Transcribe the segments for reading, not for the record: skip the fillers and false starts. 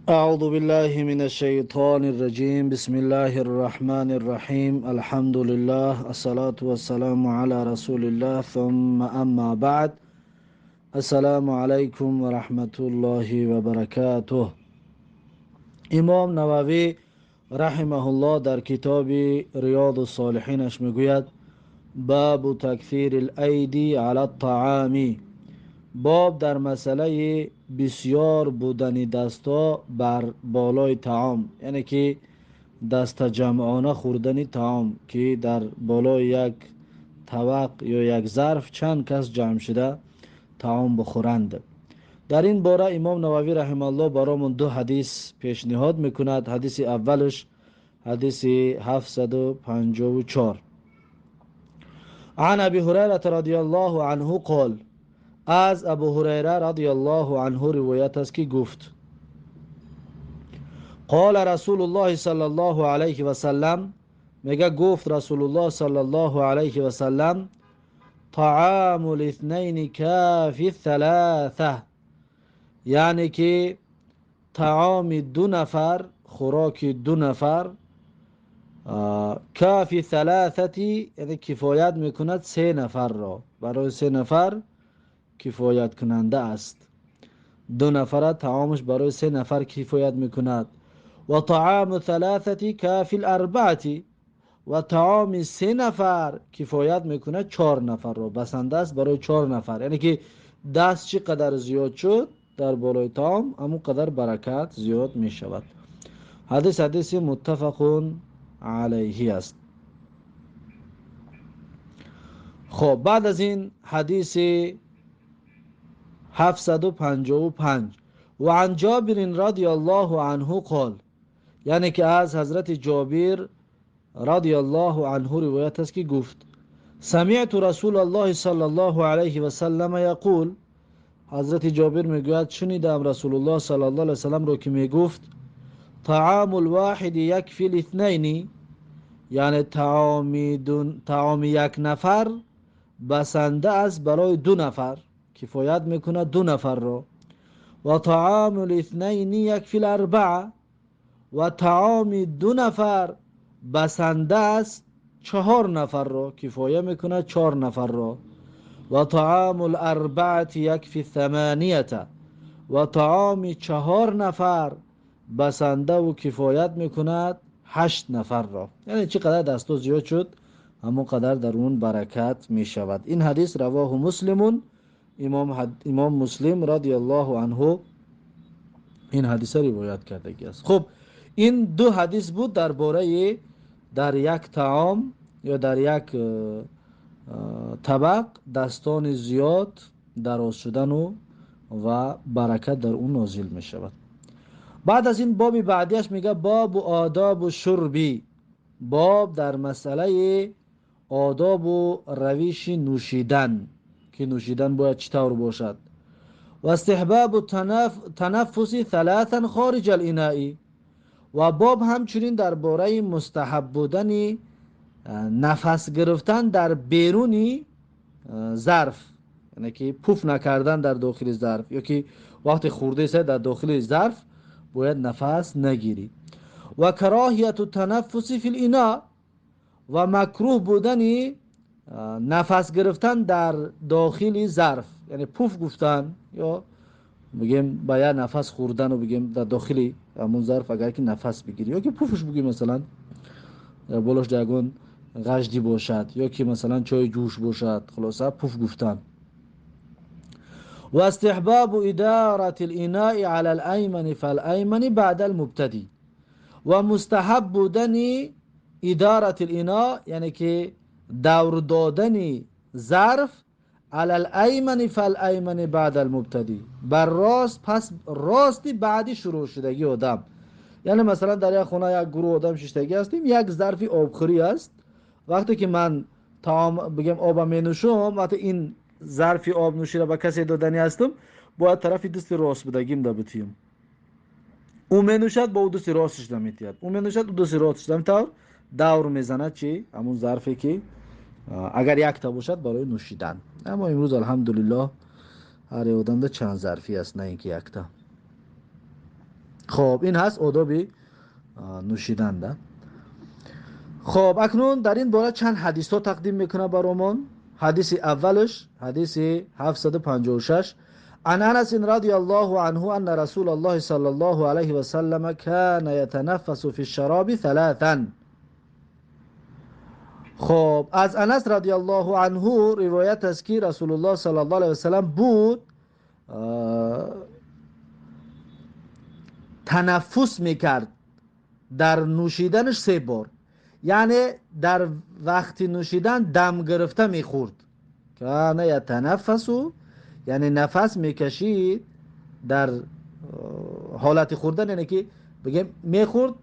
أعوذ بالله من الشيطان الرجيم بسم الله الرحمن الرحيم الحمد لله الصلاة والسلام على رسول الله ثم أما بعد السلام عليكم ورحمة الله وبركاته. امام نووی رحمه الله در کتاب ریاض الصالحینش میگوید باب تکثیر الایدی علی الطعام، باب در مسئله بسیار بودن دستا بر بالای طعام، یعنی که دست جمعانه خوردن طعام که در بالای یک طبق یا یک ظرف چند کس جمع شده طعام بخورند. در این باره امام نووی رحمه الله برامون دو حدیث پیشنهاد میکند. حدیث اولش حدیث 754 عن ابی هریره رضی الله عنه قال، از ابو هریره رضی الله عنه روایت است که گفت قال رسول الله صلی الله علیه و سلم، میگه گفت رسول الله صلی الله علیه و سلم طعام الاثنین کافی الثلاثه، یعنی که طعام دو نفر، خوراک دو نفر، کافی ثلاثتی یعنی کفایت میکند سه نفر را، برای سه نفر کفایت کننده است. دو نفر طعامش برای سه نفر کفایت میکند. و طعام ثلاثتی کافی الاربعتی، و طعام سه نفر کفایت میکنه چهار نفر را، بسنده است برای چهار نفر. یعنی که دست چقدر زیاد شد در بالای طعام همون قدر برکت زیاد میشود. حدیث متفق علیه است. خب بعد از این حدیث 755 و عن جابر رضی الله عنه قال، یعنی که از حضرت جابر رضی الله عنه روایت است که گفت سمعت رسول الله صلی الله علیه و سلم یقول، حضرت جابر میگوید شنیدم رسول الله صلی الله علیه و سلم رو که میگفت طعام الواحد یکفی الاثنین، یعنی طعام یک نفر بسنده است برای دو نفر، کفایت میکنه دو نفر رو. و طعام الاثنین یکفی الاربعه، و طعام دو نفر بسنده است چهار نفر را، کفایه میکنه چهار نفر را. و طعام الاربعه یکفی ثمانیه، و طعام چهار نفر بسنده و کفایت میکند هشت نفر را. یعنی چقدر دستا زیاد شد همون قدر در اون برکت میشود. این حدیث رواه مسلمون، امام مسلم رضی الله عنه این حدیث روایت کرده است. خب این دو حدیث بود درباره در یک طعام یا در یک طبق دستان زیاد دراز شدن و برکت در اون نازل می شود. بعد از این باب بعدیش میگه باب آداب و شربی، باب در مسئله آداب و روش نوشیدن، که نوشیدن باید چطور باشد. و استحباب تنفس ثلاثا خارج الاناء، و باب همچنین درباره مستحب بودن نفس گرفتن در بیرونی ظرف، یعنی که پوف نکردن در داخل ظرف، یا که وقتی خورده سه در داخل ظرف باید نفس نگیری. و کراهیت تنفس فی الاناء، و مکروه بودن نفس گرفتن در داخل ظرف، یعنی پوف گفتن یا بگیم باید نفس خوردن و بگیم در داخل همون ظرف اگر که نفس بگیری، یا که پوفش بگیم مثلا بالاش دگون غجدی باشد، یا که مثلا چای جوش باشد، خلاصه پوف گفتن. و استحباب اداره الاناء على الایمن فالایمن بعد المبتدی، و مستحب بودن اداره الاناء یعنی که دور دادن ظرف على الایمن فالایمن بعد المبتدی، بر راست پس راستی بعدی شروع شدگی آدم. یعنی مثلا در یک خونه یک گروه آدم ششتگی هستیم، یک ظرفی آبخوری است. وقتی که من طعام بگم آب می نوشم، وقتی این ظرفی آب نوشی را به کسی دادنی هستم، باید طرفی دست راست بدگیم دا بتیم. او می نوشد با او دست راستش دا میتید، او می نوشد او دست راستش دا میتید، دور میزنه چی همون ظرفی که اگر یک تا باشد برای نوشیدن. اما امروز الحمدلله هر آدم ده چند ظرفی است، نه اینکه یک تا. خب این هست آداب نوشیدن ده. خب اکنون در این باره چند حدیث ها تقدیم میکنه برامون. حدیث اولش حدیث 756 عن انس رضی الله عنه ان رسول الله صلی الله علیه و سلم كان يتنفس في الشراب ثلاثا. خب از انس رضی الله عنه روایت است که رسول الله صلی الله علیه و سلم بود تنفس میکرد در نوشیدنش 3 بار، یعنی در وقت نوشیدن دم گرفته میخورد. کان یتنفس یعنی نفس میکشید در حالت خوردن، یعنی که بگیم میخورد،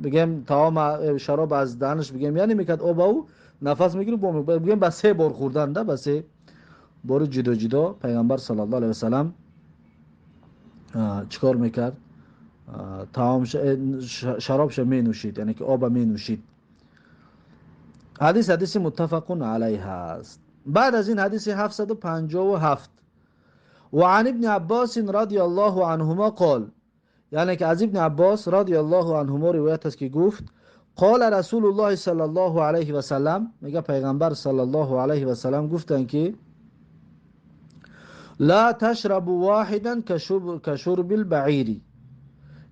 بگیم تمام شراب از دهنش بگیم یعنی میکرد او با او نفس میگیره بگیم با 3 بار خوردن ده، با 3 بار جدا جدا پیغمبر صلی الله علیه و سلم چیکار میکرد؟ تمام شرابش می نوشید، یعنی که آب می نوشید. حدیث متفق علیه است. بعد از این حدیث 757 و عن ابن عباس رضی الله عنهما قال، یعنی که از ابن عباس رضی الله عنهما روایت است که گفت قال رسول الله صلی الله علیه و سلم، میگه پیغمبر صلی الله علیه و سلم گفتن که لا تشرب واحدا کشرب البعیر،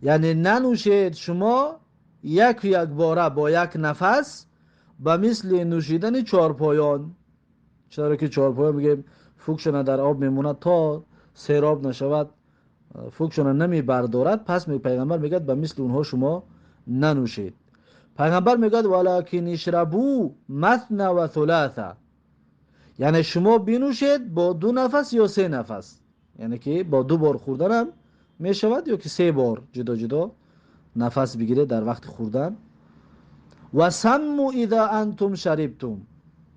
یعنی ننوشید شما یک باره با یک نفس به مثل نوشیدن چهارپایان. چرا که چهارپایان بگیم فوکشون در آب میمونه تا سیراب نشود، فوکشون نمی بردارد، پس پیغمبر میگه به مثل اونها شما ننوشید. پیغمبر میگه ولکن اشربوا مثنى و ثلاثه، یعنی شما بنوشید با 2 نفس یا 3 نفس، یعنی که با 2 بار خوردن هم می شود یا که 3 بار جدا جدا نفس بگیره در وقت خوردن. و سمو اذا انتم شربتم،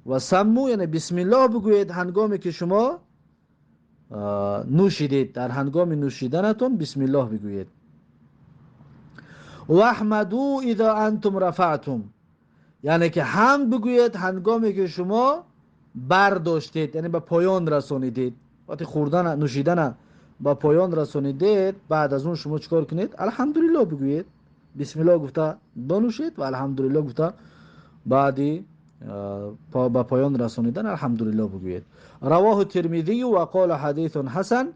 و سمو یعنی بسم الله بگویید هنگامی که شما نوشیدید، در هنگام نوشیدنتون بسم الله بگویید. و احمدو اذا انتم رفعتم، یعنی که حمد بگویید هنگامی که شما برداشتید، یعنی به پایان رسانیدید. وقتی خوردن نوشیدن با پایان رسانیدید، بعد از اون شما چیکار کنید؟ الحمدلله بگویید. بسم الله گفته بنوشید و الحمدلله گفته بعدی با پایان رسانیدن الحمدلله بگویید. رواه ترمذی و قال حدیث حسن،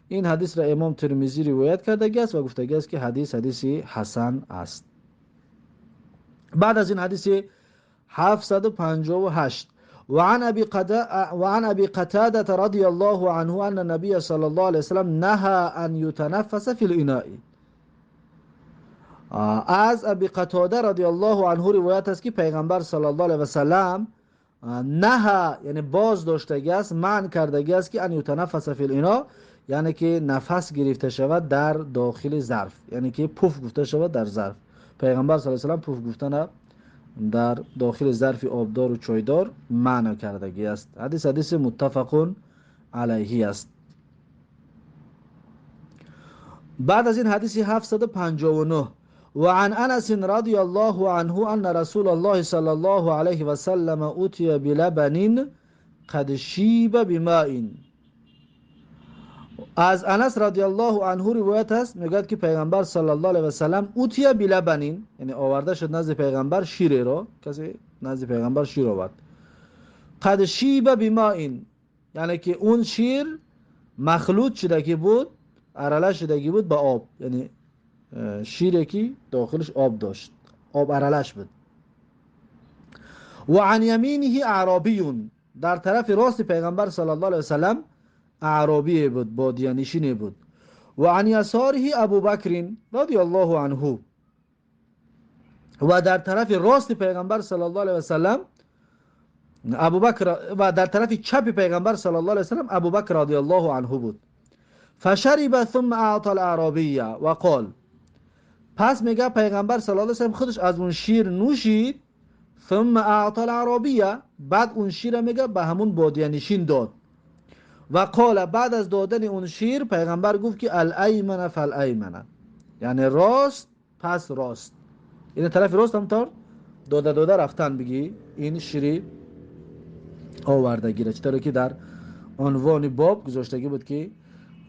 این حدیث را امام ترمذی روایت کرده است و گفته است که حدیث حسن است. بعد از این حدیث 758 وعن ابي قتادة رضي الله عنه ان النبي صلى الله عليه وسلم نهى ان يتنفس في الاناء. از ابی قتاده رضی الله عنه روایت است که پیغمبر صلی الله علیه و سلم نهى یعنی باز داشته است، منع کرده است که ان یتنفس فی الاناء، یعنی که نفس گرفته شود در داخل ظرف، یعنی که پف گفته شود در ظرف. پیغمبر صلی الله علیه و سلم پف گفتن در داخل ظرف آبدار و چایدار منع کرده است. حدیث متفق علیه است. بعد از این حدیث 759 و عن انس رضی الله عنه ان رسول الله صلی الله علیه و سلم اوتی بلبن قد شیب بماء. از انس رضی الله عنه روایت است، میگه که پیغمبر صلی الله علیه و سلم اوتی بلبن، یعنی آورده شد نزد پیغمبر شیر را، کسی نزد پیغمبر شیر آورد. قد شیب بماء، یعنی که اون شیر مخلوط شده بود، ارله شده بود با آب، یعنی شیری که داخلش آب داشت، آب ارلش بود. و عن یمینه اعرابی، در طرف راست پیغمبر صلی الله علیه و سلم اعرابی بود، بادیانشینی بود. و عن یساره ابوبکر رضی الله عنه، و در طرف راست پیغمبر صلی الله علیه و سلم ابوبکر، و در طرف چپ پیغمبر صلی الله علیه و سلم ابوبکر رضی الله عنه بود. فشرب ثم اعطى الاعرابی و قال، پس میگه پیغمبر صلی الله علیه و سلم خودش از اون شیر نوشید. ثم اعطى الاعرابی، بعد اون شیر میگه به همون بادیانشین داد. و قال، بعد از دادن اون شیر پیغمبر گفت که الایمن فالایمن، یعنی راست پس راست، این طرف راست هم تار داده رفتن بگی این شیری آورده گیره، چطوری که در عنوان باب گذاشتگی بود که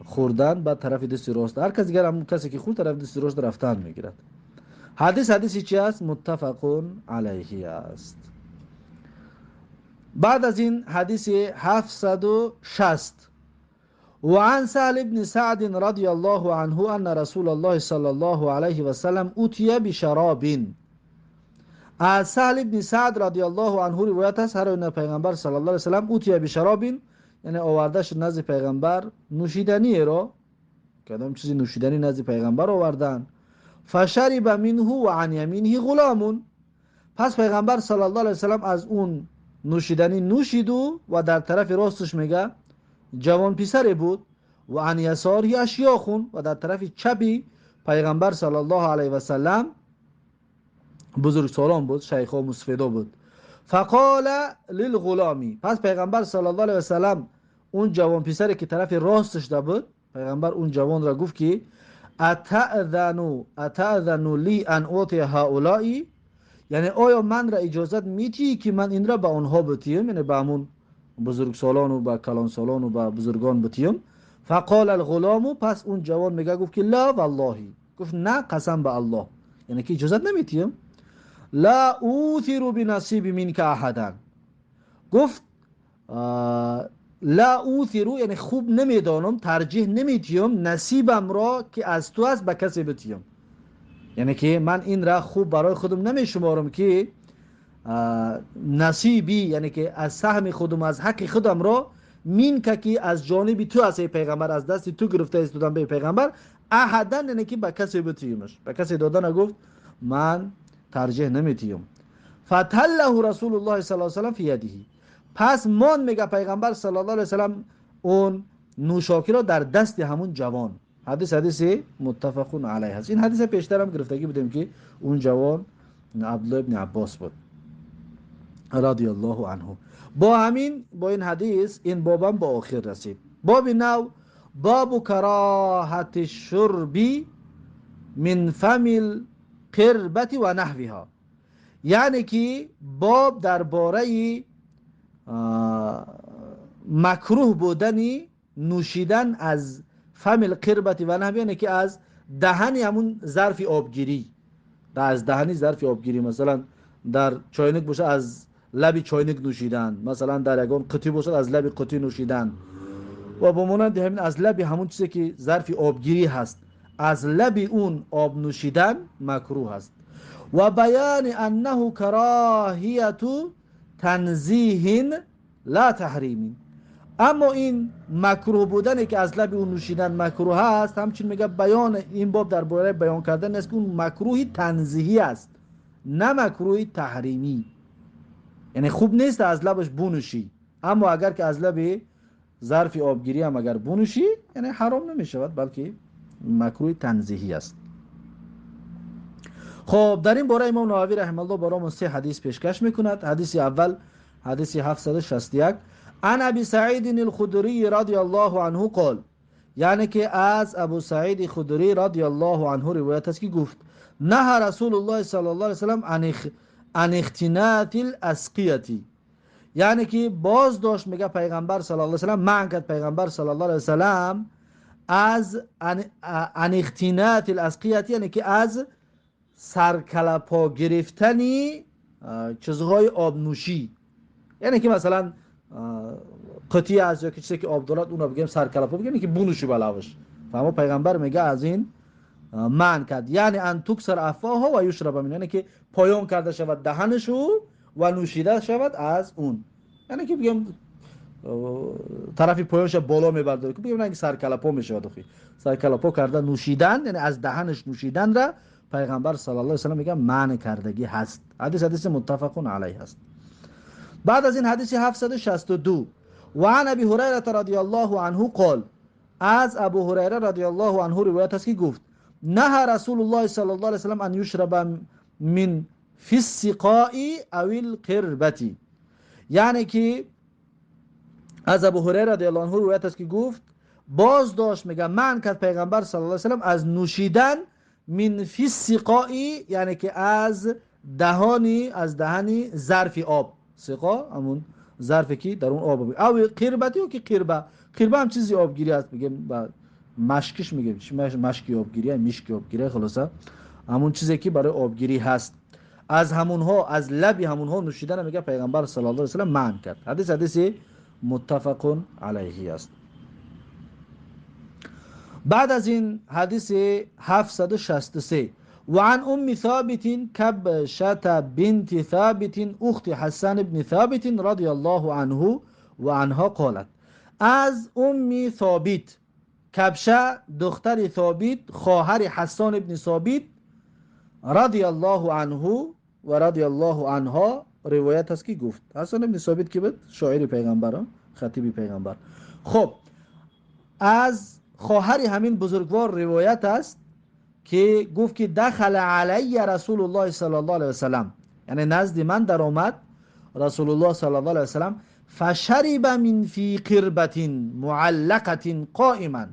خوردن به طرف دست راست، هر کس دیگر هم کسی که خورد طرف دست راست رفتن میگیرد. حدیثی چی است؟ متفقون علیه است. بعد از این حدیث 760 وعن سهل بن سعد رضی الله عنه ان رسول الله صلی الله علیه و سلم اوتی بشراب. از سهل بن سعد رضی الله عنه روایت است هر پیغمبر صلی الله علیه و سلم اوتی بشراب، یعنی آوردش نزد پیغمبر نوشیدنی را، کدام چیزی نوشیدنی نزد پیغمبر آوردن. فشرب منه و عن یمینه غلام، پس پیغمبر صلی الله علیه و سلم از اون نوشیدنی نوشید و در طرف راستش میگه جوان پسر بود، و عن یساره اشیاخون، و در طرف چپی پیغمبر صلی الله علیه و سلم بزرگ سالان بود، شیخا مسفدا بود. فقال للغلامی، پس پیغمبر صلی الله علیه و سلم اون جوان پسری که طرف راستش ده بود، پیغمبر اون جوان را گفت که اتأذن لی ان اوتی هؤلائی، یعنی آیا من را اجازت میتی که من این را به آنها بتیم، یعنی به همون بزرگ سالان و به کلان سالان و به بزرگان بتیم. فقال الغلام، پس اون جوان میگه گفت که لا والله، گفت نه قسم به الله، یعنی که اجازت نمیتیم. لا اوثر بنصیب منک احدا، گفت لا اوثر یعنی خوب نمیدانم، ترجیح نمیتیم نصیبم را که از تو است به کسی بتیم، یعنی که من این را خوب برای خودم نمیشمارم که نصیبی، یعنی که از سهم خودم از حق خودم را مین که از جانب تو از پیغمبر از دست تو گرفته است دادم به پیغمبر، احدا یعنی که به کسی بتیمش، به کسی دادن گفت من ترجیح نمیتیم. فتله رسول الله صلی الله علیه و سلم فی یده، پس من میگه پیغمبر صلی الله علیه و سلم اون نوشاکی را در دست همون جوان. حدیث متفقون علیه است. این حدیث پیشتر هم گرفتگی بودیم که اون جوان عبدالله ابن عباس بود رضی الله عنه. با این حدیث این بابم با آخر رسید. باب نو، باب کراهت الشرب من فم القربة و نحوها، یعنی که باب درباره مکروه بودنی نوشیدن از فم القربة و نحوها، یعنی که از دهن همون ظرف آبگیری، از دهنی ظرف آبگیری، مثلا در چاینک باشه از لب چاینک نوشیدن، مثلا در یگان قطی باشه از لب قطی نوشیدن، و با مانند همین از لب همون چیزی که ظرف آبگیری هست از لب اون آب نوشیدن مکروه است. و بیان انه کراهیت تنزیه لا تحریم، اما این مکروه بودنی که از لب اون نوشیدن مکروه است، همچنین میگه بیان این باب درباره بیان کردن است که اون مکروهی تنزیهی است نه مکروهی تحریمی، یعنی خوب نیست از لبش بونوشی، اما اگر که از لب ظرف آبگیری هم اگر بونوشی یعنی حرام نمیشود، بلکه مکروه تنزیهی است. خب در این باره امام نووی رحمه الله برامون سه حدیث پیشکش میکند. حدیث اول حدیث 761 عن ابی سعید الخدری رضی الله عنه قال، یعنی که از ابو سعید خدری رضی الله عنه روایت است که گفت نه رسول الله صلی الله علیه و سلم عن اختنات الاسقیه، یعنی که باز داشت میگه پیغمبر صلی الله علیه و سلم منع کرد پیغمبر صلی الله علیه و سلم از عن اختنات الاسقیه، یعنی که از سرکلپا گرفتنی چیزهای آب نوشی، یعنی که مثلا قطعی از یا چیزی که آب دارد اون بگیم سرکلپا بگیم که بونوشی بلاوش، فهمو پیغمبر میگه از این منع کرد، یعنی ان تکسر افواها و یشرب من، یعنی که پایان کرده شود دهنشو و نوشیده شود از اون، یعنی که بگیم طرفی پایانش بالا میبرده که بگیم نه سرکلپا میشود، سرکلپا کرده نوشیدن یعنی از دهنش نوشیدن را پیغمبر صلی الله علیه و سلم میگه منع کردگی هست. حدیث متفقون علیه است. بعد از این حدیث 762 و عن ابی هریره رضی الله عنه قال، از ابو هریره رضی الله عنه روایت است که گفت نه رسول الله صلی الله علیه و سلم ان یشرب من فی السقاء او القربة، یعنی که از ابو هریره رضی الله عنه روایت است که گفت باز داشت میگه منع کرد پیغمبر صلی الله علیه و سلم از نوشیدن من فی السقاء، یعنی که از دهانی ظرف آب، سقا همون ظرفی که در اون آب، او قربتی که قربه هم چیزی آبگیری است، میگیم مشکش میگه مشکی آبگیری، میشکی آبگیری، خلاصه همون چیزی که برای آبگیری هست، از همونها، از لبی همونها نوشیدن میگه پیغمبر صلی الله علیه و سلم منع کرد. حدیث متفق علیه است. بعد از این حدیث 763 وعن ام ثابت كبشة بنت ثابت اخت حسان بن ثابت رضی الله عنه و عنها قالت، از ام ثابت، کبشه دختر ثابت خواهر حسان بن ثابت رضی الله عنه و رضی الله عنها روایت است که گفت، حسان بن ثابت کی بود؟ شاعر پیغمبر، خطیب پیغمبر. خب از خواهر همین بزرگوار روایت است که گفت که دخل علی رسول الله صلی الله علیه وسلم، یعنی نزد من در آمد رسول الله صلی الله علیه وسلم، فشرب من فی قربة معلقة قائما،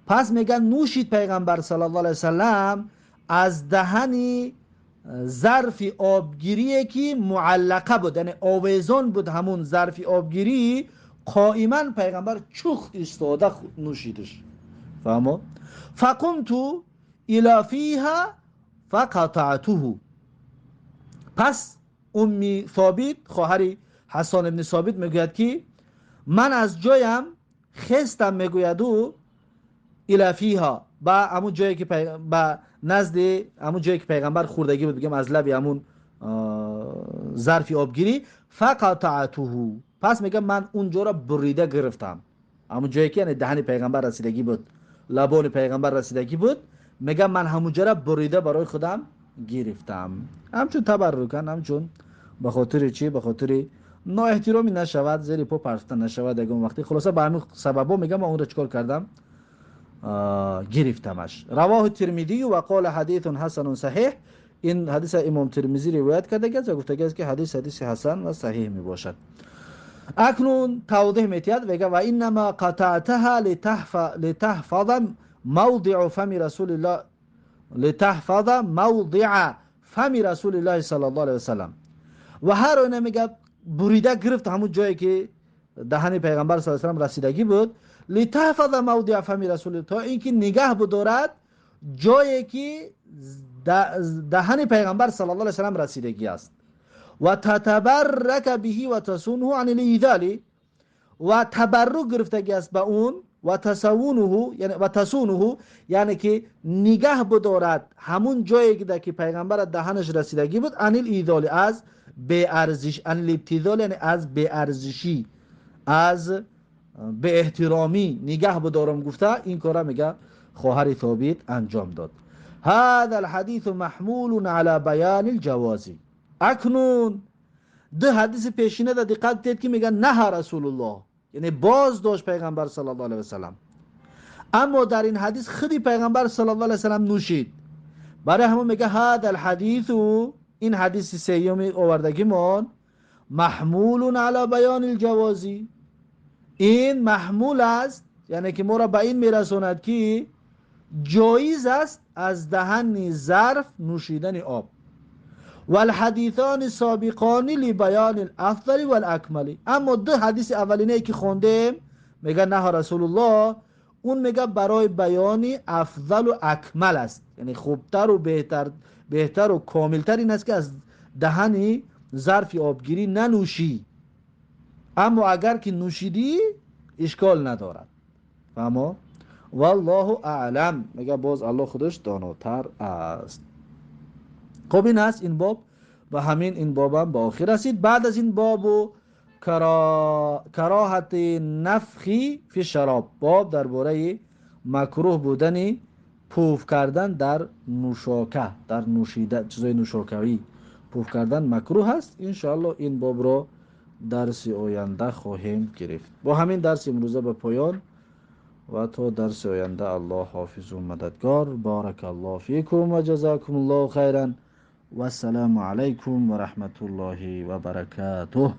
پس میگن نوشید پیغمبر صلی الله علیه وسلم از دهنی ظرف آبگیری که معلقه بود، یعنی آویزان بود همون ظرف آبگیری، قائما پیغمبر چخت استاده نوشیدش. فهمو؟ فقمت الى فیها فقطعته، پس امی ثابت خواهر حسان ابن ثابت میگوید که من از جایم خستم، میگوید او الى فیها، با همون جایی که با نزد همون جایی که پیغمبر خوردگی بود، بگم از لب همون ظرف آبگیری، فقطعته، پس میگم من اونجا را بریده گرفتم، همون جایی که یعنی دهن پیغمبر رسیدگی بود، لبان پیغمبر رسیدگی بود، میگم من همونجا را بریده برای خودم گرفتم، همچون تبرکن، همچون به خاطر چی؟ به خاطر نا احترامی نشود، زیر پا پرستن نشود اگه وقتی. خلاصه به همین سببا میگم من اون را چیکار کردم؟ گرفتمش. رواه ترمذی و قال حدیث حسن صحیح، این حدیث امام ترمذی روایت کرده است و گفته است که حدیث حسن و صحیح می باشد. اکنون توضیح میتید و انما قطعتها لتحفظ موضع فم رسول الله، لتحفظ موضع فم رسول الله صلی الله علیه وسلم، و هر اون میگه بریده گرفت همون جایی که دهن پیغمبر صلی الله علیه و سلم رسیدگی بود، لتحفظ موضع فم رسول الله، تا اینکه نگاه بدارد جایی که دهن پیغمبر صلی الله علیه و سلم رسیدگی است، و تتبرک به و تصونه عن الاذال، و تبرک گرفتگی است به اون، و تصونه یعنی و تصونه یعنی که نگاه بدارد همون جایی که پیغمبر دهنش رسیدگی بود، عن الاذال از به ارزش، عن الابتذال یعنی از به ارزشی، از به احترامی نگاه بدارم گفته، این کارا میگه خواهر ثابت انجام داد. هذا الحديث محمول على بیان الجواز. اکنون دو حدیث پیشینه دا دقت دید که میگن نه رسول الله، یعنی باز داشت پیغمبر صلی الله علیه وسلم، اما در این حدیث خودی پیغمبر صلی الله علیه وسلم نوشید، برای همون میگه هذا الحديث، این حدیث سیوم آوردگی من محمول علی بیان الجوازی، این محمول است یعنی که ما را به این میرساند که جایز است از دهن ظرف نوشیدن آب. والحدیثان سابقان لبیان الافضل والاکمل، اما دو حدیث اولینه که خوندیم میگه نه رسول الله، اون میگه برای بیان افضل و اکمل است، یعنی خوبتر و بهتر و کاملتر این است که از دهن ظرف آبگیری ننوشی، اما اگر که نوشیدی اشکال ندارد. فهمو؟ والله اعلم، میگه باز الله خودش داناتر است. خب این است این باب، و همین این باب هم با آخر رسید. بعد از این باب و کراهت نفخی فی شراب، باب درباره مکروه بودن پوف کردن در نوشاکه، در نوشیده چیزای نوشاکه‌ای پوف کردن مکروه است. انشاءالله این باب را درس آینده خواهیم گرفت. با همین درس امروزه به پایان و تا درس آینده الله حافظ و مددگار. بارک الله فیکم و جزاکم الله خیرا و السلام علیکم و رحمت الله و برکاته.